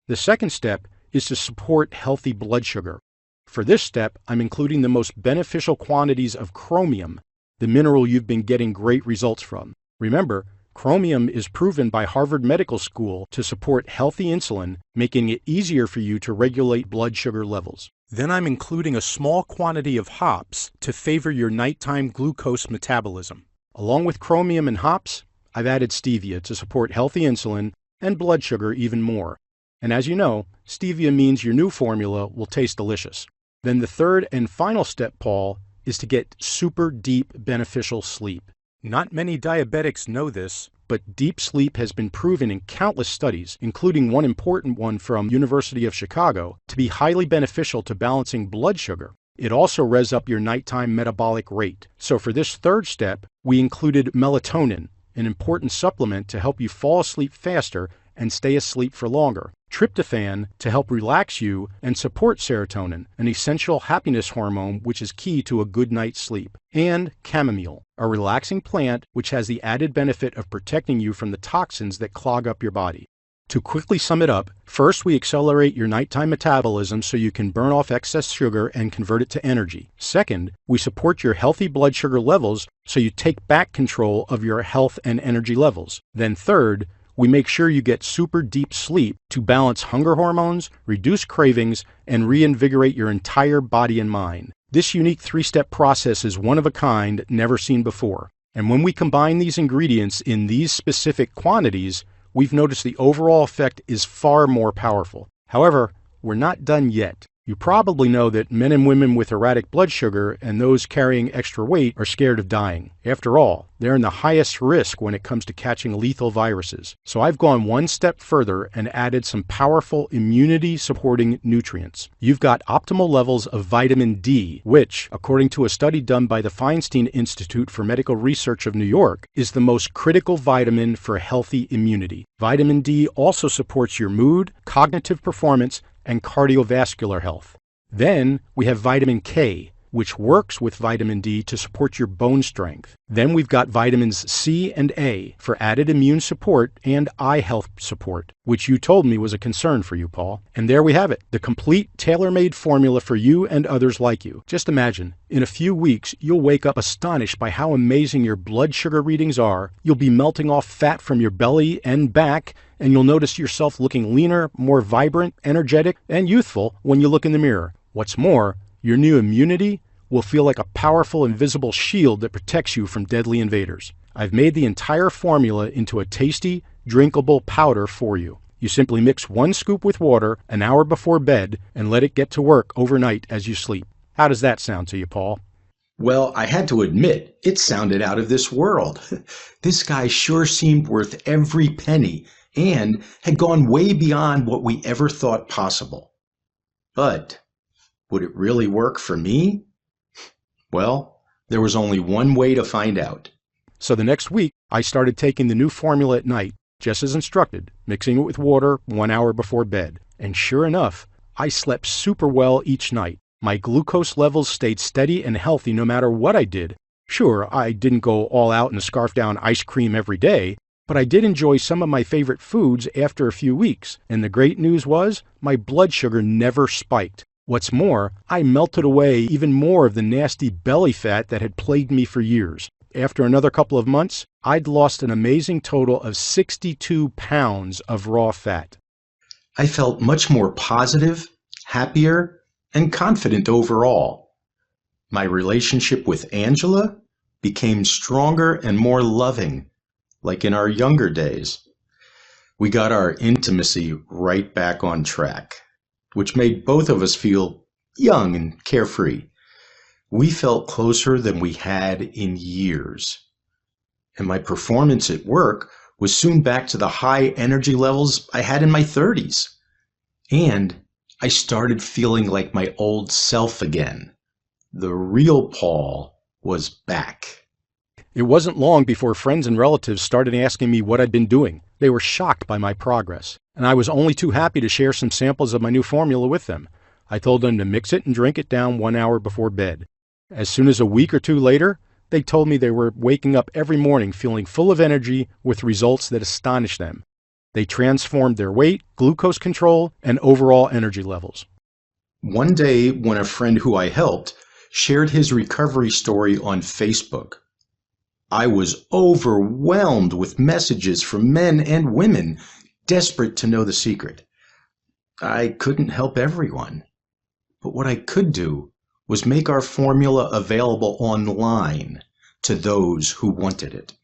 The second step is to support healthy blood sugar. For this step, I'm including the most beneficial quantities of chromium, the mineral you've been getting great results from. Remember, chromium is proven by Harvard Medical School to support healthy insulin, making it easier for you to regulate blood sugar levels. Then I'm including a small quantity of hops to favor your nighttime glucose metabolism. Along with chromium and hops, I've added stevia to support healthy insulin and blood sugar even more. And as you know, stevia means your new formula will taste delicious. Then the third and final step, Paul, is to get super deep beneficial sleep. Not many diabetics know this, but deep sleep has been proven in countless studies, including one important one from University of Chicago, to be highly beneficial to balancing blood sugar. It also revs up your nighttime metabolic rate. So for this third step, we included melatonin, an important supplement to help you fall asleep faster and stay asleep for longer, tryptophan to help relax you and support serotonin, an essential happiness hormone which is key to a good night's sleep, and chamomile, a relaxing plant which has the added benefit of protecting you from the toxins that clog up your body. To quickly sum it up, first we accelerate your nighttime metabolism so you can burn off excess sugar and convert it to energy. Second, we support your healthy blood sugar levels so you take back control of your health and energy levels. Then third, we make sure you get super deep sleep to balance hunger hormones, reduce cravings, and reinvigorate your entire body and mind. This unique three-step process is one of a kind, never seen before. And when we combine these ingredients in these specific quantities, we've noticed the overall effect is far more powerful. However, we're not done yet. You probably know that men and women with erratic blood sugar and those carrying extra weight are scared of dying. After all, they're in the highest risk when it comes to catching lethal viruses. So I've gone one step further and added some powerful immunity-supporting nutrients. You've got optimal levels of vitamin D, which, according to a study done by the Feinstein Institute for Medical Research of New York, is the most critical vitamin for healthy immunity. Vitamin D also supports your mood, cognitive performance, and cardiovascular health. Then we have vitamin K, which works with vitamin D to support your bone strength. Then we've got vitamins C and A for added immune support and eye health support, which you told me was a concern for you, Paul. And there we have it, the complete tailor-made formula for you and others like you. Just imagine, in a few weeks, you'll wake up astonished by how amazing your blood sugar readings are. You'll be melting off fat from your belly and back, and you'll notice yourself looking leaner, more vibrant, energetic, and youthful when you look in the mirror. What's more, your new immunity will feel like a powerful invisible shield that protects you from deadly invaders. I've made the entire formula into a tasty, drinkable powder for you. You simply mix 1 scoop with water an hour before bed and let it get to work overnight as you sleep. How does that sound to you, Paul? Well, I had to admit, it sounded out of this world. This guy sure seemed worth every penny and had gone way beyond what we ever thought possible. But would it really work for me? Well, there was only one way to find out. So the next week, I started taking the new formula at night, just as instructed, mixing it with water 1 hour before bed. And sure enough, I slept super well each night. My glucose levels stayed steady and healthy no matter what I did. Sure, I didn't go all out and scarf down ice cream every day, But I did enjoy some of my favorite foods after a few weeks, and the great news was my blood sugar never spiked. What's more, I melted away even more of the nasty belly fat that had plagued me for years. After another couple of months, I'd lost an amazing total of 62 pounds of raw fat. I felt much more positive, happier, and confident overall. My relationship with Angela became stronger and more loving, like in our younger days. We got our intimacy right back on track, which made both of us feel young and carefree. We felt closer than we had in years. And my performance at work was soon back to the high energy levels I had in my 30s. And I started feeling like my old self again. The real Paul was back. It wasn't long before friends and relatives started asking me what I'd been doing. They were shocked by my progress, and I was only too happy to share some samples of my new formula with them. I told them to mix it and drink it down 1 hour before bed. As soon as a week or two later, they told me they were waking up every morning feeling full of energy with results that astonished them. They transformed their weight, glucose control, and overall energy levels. One day, when a friend who I helped shared his recovery story on Facebook, I was overwhelmed with messages from men and women desperate to know the secret. I couldn't help everyone, but what I could do was make our formula available online to those who wanted it.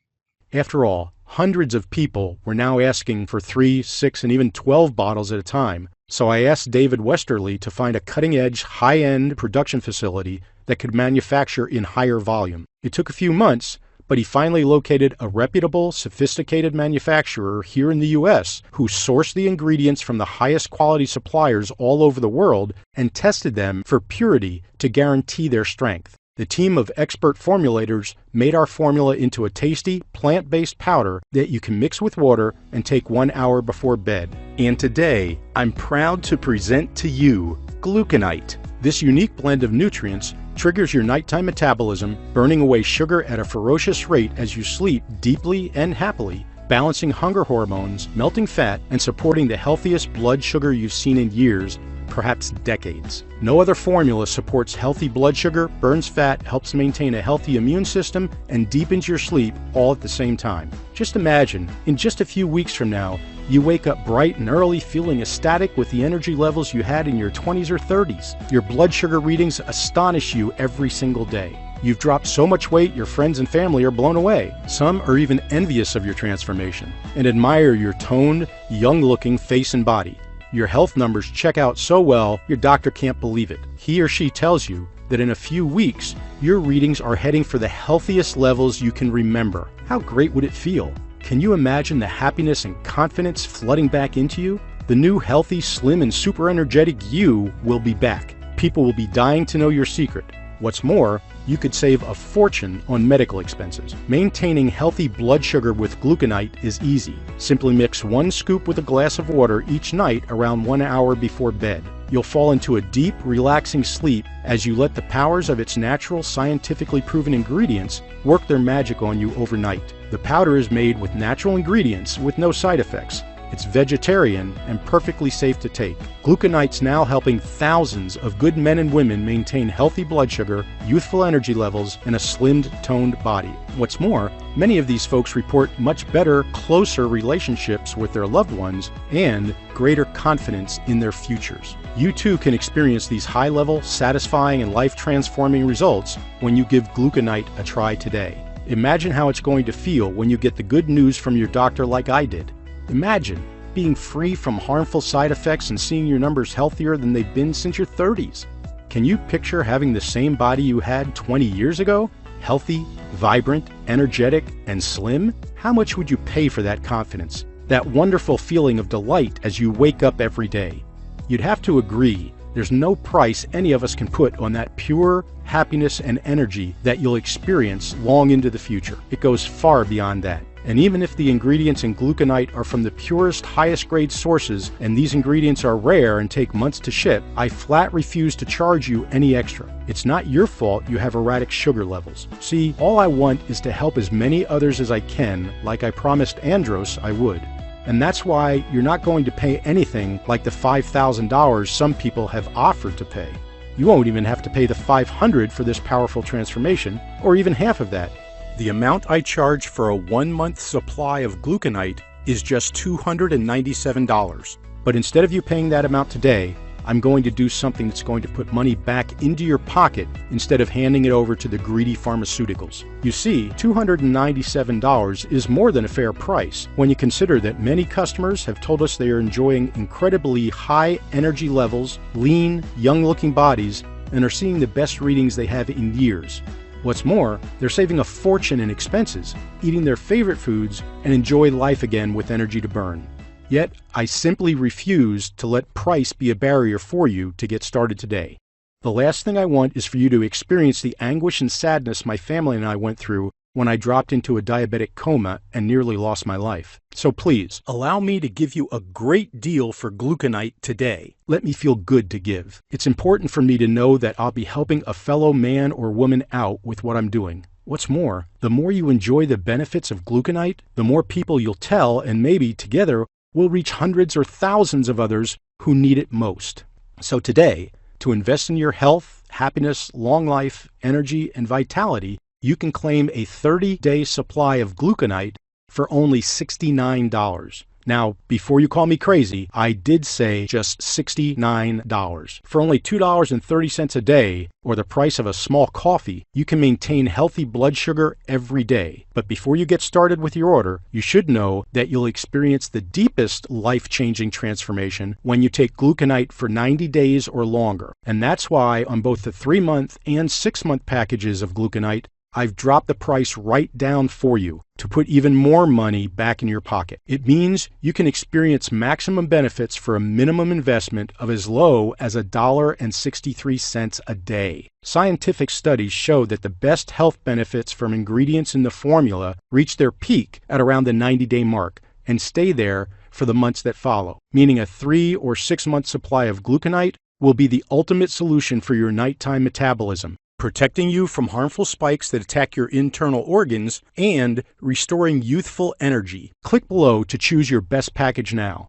After all, hundreds of people were now asking for 3, 6, and even 12 bottles at a time, so I asked David Westerly to find a cutting-edge, high-end production facility that could manufacture in higher volume. It took a few months, but he finally located a reputable, sophisticated manufacturer here in the U.S. who sourced the ingredients from the highest quality suppliers all over the world and tested them for purity to guarantee their strength. The team of expert formulators made our formula into a tasty, plant-based powder that you can mix with water and take 1 hour before bed. And today, I'm proud to present to you Gluconite. This unique blend of nutrients triggers your nighttime metabolism, burning away sugar at a ferocious rate as you sleep deeply and happily, balancing hunger hormones, melting fat, and supporting the healthiest blood sugar you've seen in years, perhaps decades. No other formula supports healthy blood sugar, burns fat, helps maintain a healthy immune system, and deepens your sleep all at the same time. Just imagine, in just a few weeks from now, you wake up bright and early feeling ecstatic with the energy levels you had in your 20s or 30s. Your blood sugar readings astonish you every single day. You've dropped so much weight your friends and family are blown away. Some are even envious of your transformation and admire your toned, young-looking face and body. Your health numbers check out so well, your doctor can't believe it. He or she tells you that in a few weeks, your readings are heading for the healthiest levels you can remember. How great would it feel? Can you imagine the happiness and confidence flooding back into you? The new healthy, slim, and super energetic you will be back. People will be dying to know your secret. What's more, you could save a fortune on medical expenses. Maintaining healthy blood sugar with Gluconite is easy. Simply mix 1 scoop with a glass of water each night around 1 hour before bed. You'll fall into a deep, relaxing sleep as you let the powers of its natural, scientifically proven ingredients work their magic on you overnight. The powder is made with natural ingredients with no side effects. It's vegetarian and perfectly safe to take. Gluconite's now helping thousands of good men and women maintain healthy blood sugar, youthful energy levels, and a slimmed, toned body. What's more, many of these folks report much better, closer relationships with their loved ones and greater confidence in their futures. You too can experience these high-level, satisfying, and life-transforming results when you give Gluconite a try today. Imagine how it's going to feel when you get the good news from your doctor like I did. Imagine being free from harmful side effects and seeing your numbers healthier than they've been since your 30s. Can you picture having the same body you had 20 years ago? Healthy, vibrant, energetic, and slim? How much would you pay for that confidence? That wonderful feeling of delight as you wake up every day? You'd have to agree, there's no price any of us can put on that pure happiness and energy that you'll experience long into the future. It goes far beyond that. And even if the ingredients in Gluconite are from the purest, highest grade sources, and these ingredients are rare and take months to ship, I flat refuse to charge you any extra. It's not your fault you have erratic sugar levels. See, all I want is to help as many others as I can, like I promised Andros I would. And that's why you're not going to pay anything like the $5,000 some people have offered to pay. You won't even have to pay the $500 for this powerful transformation, or even half of that. The amount I charge for a 1-month supply of Gluconite is just $297. But instead of you paying that amount today, I'm going to do something that's going to put money back into your pocket instead of handing it over to the greedy pharmaceuticals. You see, $297 is more than a fair price when you consider that many customers have told us they are enjoying incredibly high energy levels, lean, young-looking bodies, and are seeing the best readings they have in years. What's more, they're saving a fortune in expenses, eating their favorite foods, and enjoy life again with energy to burn. Yet, I simply refuse to let price be a barrier for you to get started today. The last thing I want is for you to experience the anguish and sadness my family and I went through when I dropped into a diabetic coma and nearly lost my life. So please, allow me to give you a great deal for Gluconite today. Let me feel good to give. It's important for me to know that I'll be helping a fellow man or woman out with what I'm doing. What's more, the more you enjoy the benefits of Gluconite, the more people you'll tell, and maybe together we'll reach hundreds or thousands of others who need it most. So today, to invest in your health, happiness, long life, energy, and vitality, you can claim a 30-day supply of Gluconite for only $69. Now, before you call me crazy, I did say just $69. For only $2.30 a day, or the price of a small coffee, you can maintain healthy blood sugar every day. But before you get started with your order, you should know that you'll experience the deepest life-changing transformation when you take Gluconite for 90 days or longer. And that's why on both the 3-month and 6-month packages of Gluconite, I've dropped the price right down for you to put even more money back in your pocket. It means you can experience maximum benefits for a minimum investment of as low as $1.63 a day. Scientific studies show that the best health benefits from ingredients in the formula reach their peak at around the 90-day mark and stay there for the months that follow, meaning a 3 or 6 month supply of Gluconite will be the ultimate solution for your nighttime metabolism, protecting you from harmful spikes that attack your internal organs, and restoring youthful energy. Click below to choose your best package now.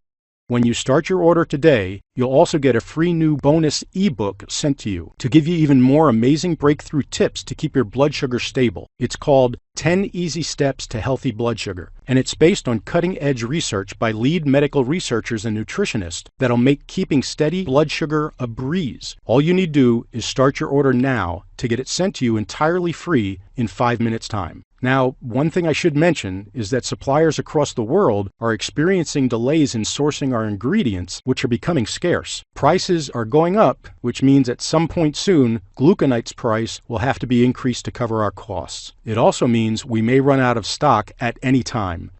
When you start your order today, you'll also get a free new bonus ebook sent to you to give you even more amazing breakthrough tips to keep your blood sugar stable. It's called 10 Easy Steps to Healthy Blood Sugar, and it's based on cutting-edge research by lead medical researchers and nutritionists that'll make keeping steady blood sugar a breeze. All you need to do is start your order now to get it sent to you entirely free in 5 minutes' time. Now, one thing I should mention is that suppliers across the world are experiencing delays in sourcing our ingredients, which are becoming scarce. Prices are going up, which means at some point soon, Gluconite's price will have to be increased to cover our costs. It also means we may run out of stock at any time.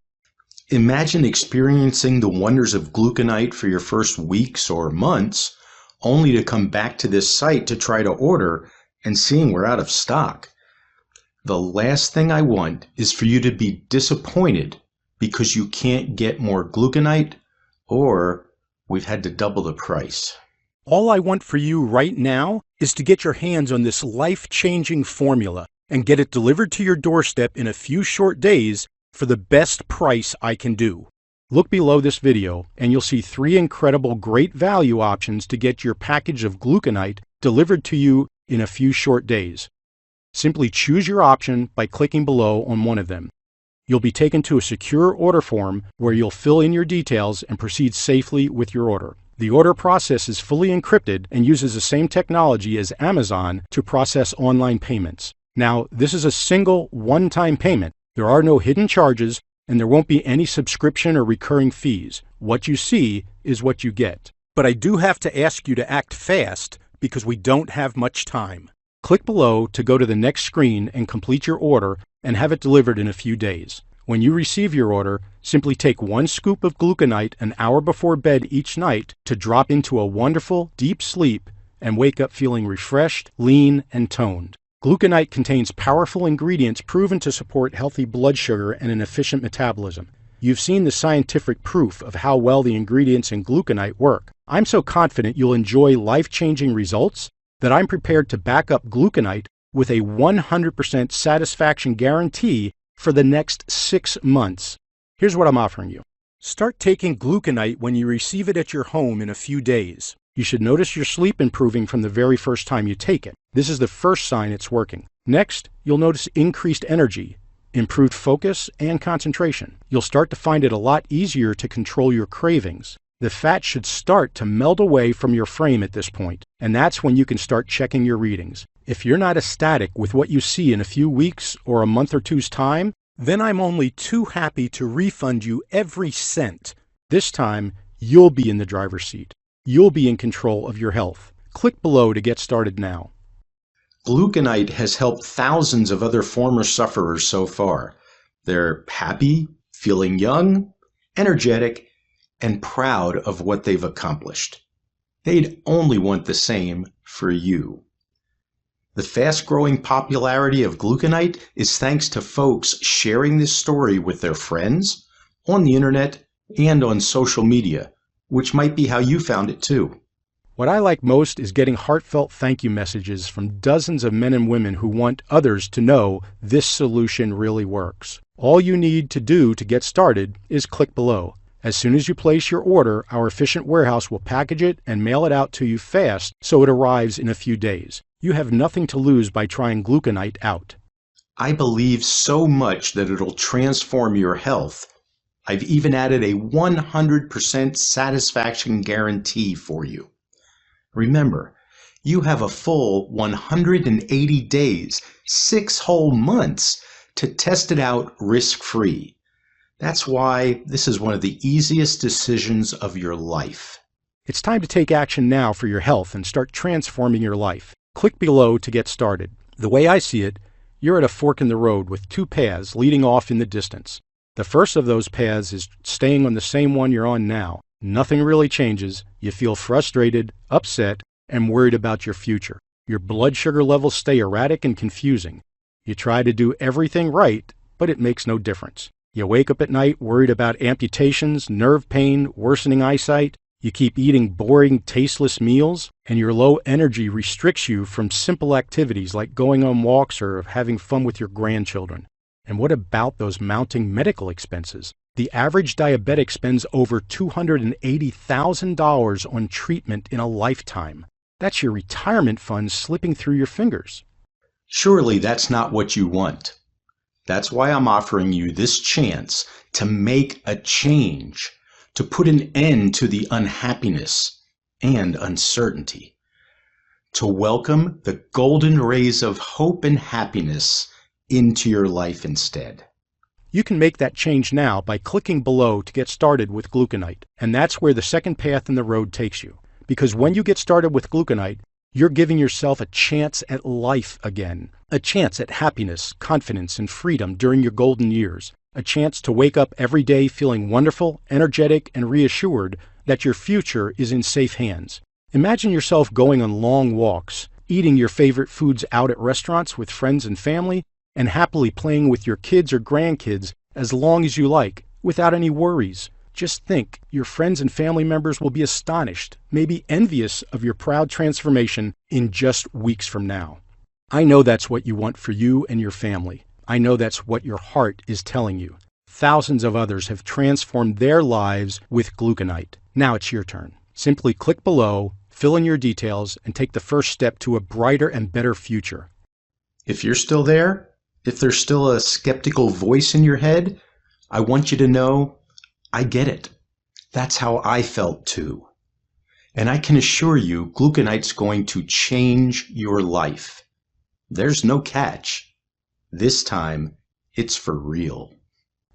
Imagine experiencing the wonders of Gluconite for your first weeks or months, only to come back to this site to try to order and seeing we're out of stock. The last thing I want is for you to be disappointed because you can't get more Gluconite, or we've had to double the price. All I want for you right now is to get your hands on this life-changing formula and get it delivered to your doorstep in a few short days for the best price I can do. Look below this video and you'll see 3 incredible great value options to get your package of Gluconite delivered to you in a few short days. Simply choose your option by clicking below on one of them. You'll be taken to a secure order form where you'll fill in your details and proceed safely with your order. The order process is fully encrypted and uses the same technology as Amazon to process online payments. Now, this is a single one-time payment. There are no hidden charges and there won't be any subscription or recurring fees. What you see is what you get. But I do have to ask you to act fast because we don't have much time. Click below to go to the next screen and complete your order and have it delivered in a few days. When you receive your order, simply take 1 scoop of Gluconite an hour before bed each night to drop into a wonderful, deep sleep and wake up feeling refreshed, lean, and toned. Gluconite contains powerful ingredients proven to support healthy blood sugar and an efficient metabolism. You've seen the scientific proof of how well the ingredients in Gluconite work. I'm so confident you'll enjoy life-changing results that I'm prepared to back up Gluconite with a 100% satisfaction guarantee for the next 6 months. Here's what I'm offering you. Start taking Gluconite when you receive it at your home in a few days. You should notice your sleep improving from the very first time you take it. This is the first sign it's working. Next, you'll notice increased energy, improved focus, and concentration. You'll start to find it a lot easier to control your cravings. The fat should start to melt away from your frame at this point, and that's when you can start checking your readings. If you're not ecstatic with what you see in a few weeks or a month or two's time, then I'm only too happy to refund you every cent. This time, you'll be in the driver's seat. You'll be in control of your health. Click below to get started now. Gluconite has helped thousands of other former sufferers so far. They're happy, feeling young, energetic, and proud of what they've accomplished. They'd only want the same for you. The fast-growing popularity of Gluconite is thanks to folks sharing this story with their friends, on the internet, and on social media, which might be how you found it too. What I like most is getting heartfelt thank you messages from dozens of men and women who want others to know this solution really works. All you need to do to get started is click below. As soon as you place your order, our efficient warehouse will package it and mail it out to you fast so it arrives in a few days. You have nothing to lose by trying Gluconite out. I believe so much that it'll transform your health. I've even added a 100% satisfaction guarantee for you. Remember, you have a full 180 days, 6 whole months, to test it out risk-free. That's why this is one of the easiest decisions of your life. It's time to take action now for your health and start transforming your life. Click below to get started. The way I see it, you're at a fork in the road with 2 paths leading off in the distance. The first of those paths is staying on the same one you're on now. Nothing really changes. You feel frustrated, upset, and worried about your future. Your blood sugar levels stay erratic and confusing. You try to do everything right, but it makes no difference. You wake up at night worried about amputations, nerve pain, worsening eyesight. You keep eating boring, tasteless meals, and your low energy restricts you from simple activities like going on walks or having fun with your grandchildren. And what about those mounting medical expenses? The average diabetic spends over $280,000 on treatment in a lifetime. That's your retirement funds slipping through your fingers. Surely that's not what you want. That's why I'm offering you this chance to make a change, to put an end to the unhappiness and uncertainty, to welcome the golden rays of hope and happiness into your life instead. You can make that change now by clicking below to get started with Gluconite, and that's where the second path in the road takes you. Because when you get started with Gluconite, you're giving yourself a chance at life again, a chance at happiness, confidence, and freedom during your golden years, a chance to wake up every day feeling wonderful, energetic, and reassured that your future is in safe hands. Imagine yourself going on long walks, eating your favorite foods out at restaurants with friends and family, and happily playing with your kids or grandkids as long as you like, without any worries. Just think, your friends and family members will be astonished, maybe envious of your proud transformation in just weeks from now. I know that's what you want for you and your family. I know that's what your heart is telling you. Thousands of others have transformed their lives with Gluconite. Now it's your turn. Simply click below, fill in your details, and take the first step to a brighter and better future. If you're still there, if there's still a skeptical voice in your head, I want you to know I get it. That's how I felt too. And I can assure you, Gluconite's going to change your life. There's no catch. This time, it's for real.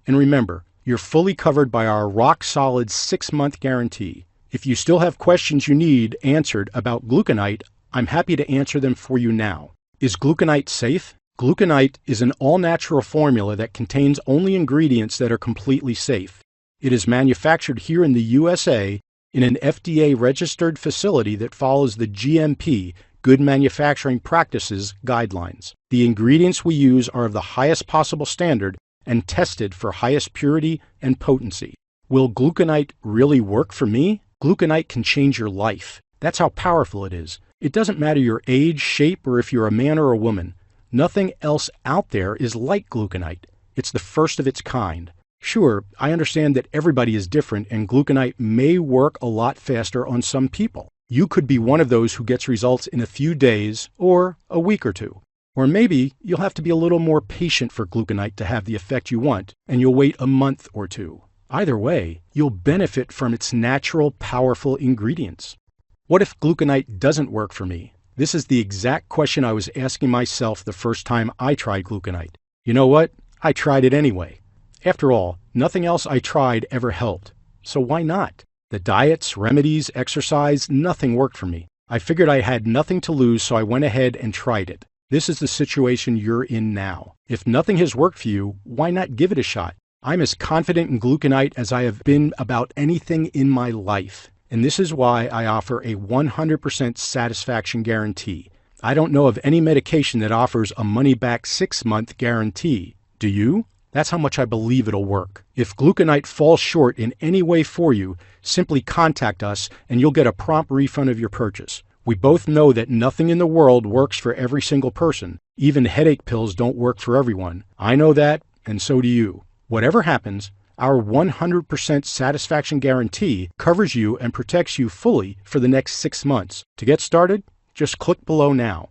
And remember, you're fully covered by our rock-solid 6-month guarantee. If you still have questions you need answered about Gluconite, I'm happy to answer them for you now. Is Gluconite safe? Gluconite is an all-natural formula that contains only ingredients that are completely safe. It is manufactured here in the USA in an FDA-registered facility that follows the GMP, Good Manufacturing Practices guidelines. The ingredients we use are of the highest possible standard and tested for highest purity and potency. Will gluconite really work for me? Gluconite can change your life. That's how powerful it is. It doesn't matter your age, shape, or if you're a man or a woman. Nothing else out there is like gluconite. It's the first of its kind. Sure, I understand that everybody is different and gluconite may work a lot faster on some people. You could be one of those who gets results in a few days or a week or two. Or maybe you'll have to be a little more patient for gluconite to have the effect you want, and you'll wait a month or two. Either way, you'll benefit from its natural, powerful ingredients. What if gluconite doesn't work for me? This is the exact question I was asking myself the first time I tried gluconite. You know what? I tried it anyway. After all, nothing else I tried ever helped. So why not? The diets, remedies, exercise, nothing worked for me. I figured I had nothing to lose, so I went ahead and tried it. This is the situation you're in now. If nothing has worked for you, why not give it a shot? I'm as confident in gluconite as I have been about anything in my life. And this is why I offer a 100% satisfaction guarantee. I don't know of any medication that offers a money-back 6-month guarantee. Do you? That's how much I believe it'll work. If gluconite falls short in any way for you, simply contact us and you'll get a prompt refund of your purchase. We both know that nothing in the world works for every single person. Even headache pills don't work for everyone. I know that, and so do you. Whatever happens, our 100% satisfaction guarantee covers you and protects you fully for the next 6 months. To get started, just click below now.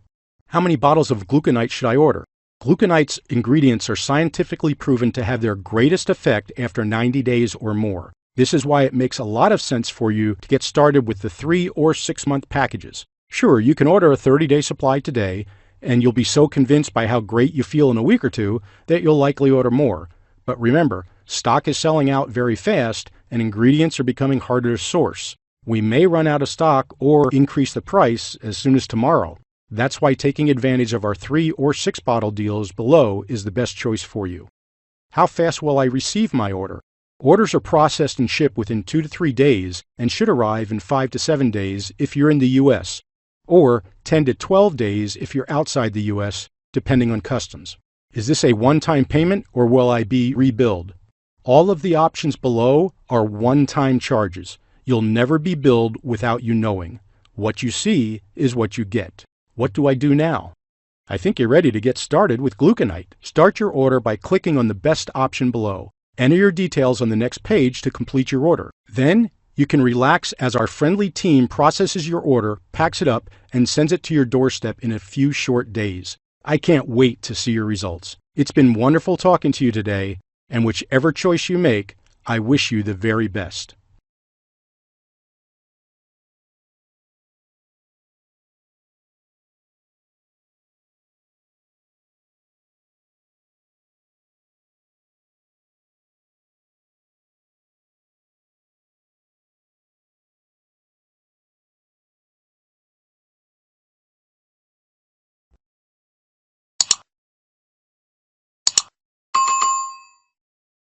How many bottles of gluconite should I order? Gluconite's ingredients are scientifically proven to have their greatest effect after 90 days or more. This is why it makes a lot of sense for you to get started with the 3 or 6 month packages. Sure, you can order a 30-day supply today, and you'll be so convinced by how great you feel in a week or two that you'll likely order more. But remember, stock is selling out very fast, and ingredients are becoming harder to source. We may run out of stock or increase the price as soon as tomorrow. That's why taking advantage of our 3 or 6 bottle deals below is the best choice for you. How fast will I receive my order? Orders are processed and shipped within 2 to 3 days and should arrive in 5 to 7 days if you're in the U.S., or 10 to 12 days if you're outside the U.S., depending on customs. Is this a one-time payment or will I be rebilled? All of the options below are one-time charges. You'll never be billed without you knowing. What you see is what you get. What do I do now? I think you're ready to get started with gluconite. Start your order by clicking on the best option below. Enter your details on the next page to complete your order. Then, you can relax as our friendly team processes your order, packs it up, and sends it to your doorstep in a few short days. I can't wait to see your results. It's been wonderful talking to you today, and whichever choice you make, I wish you the very best.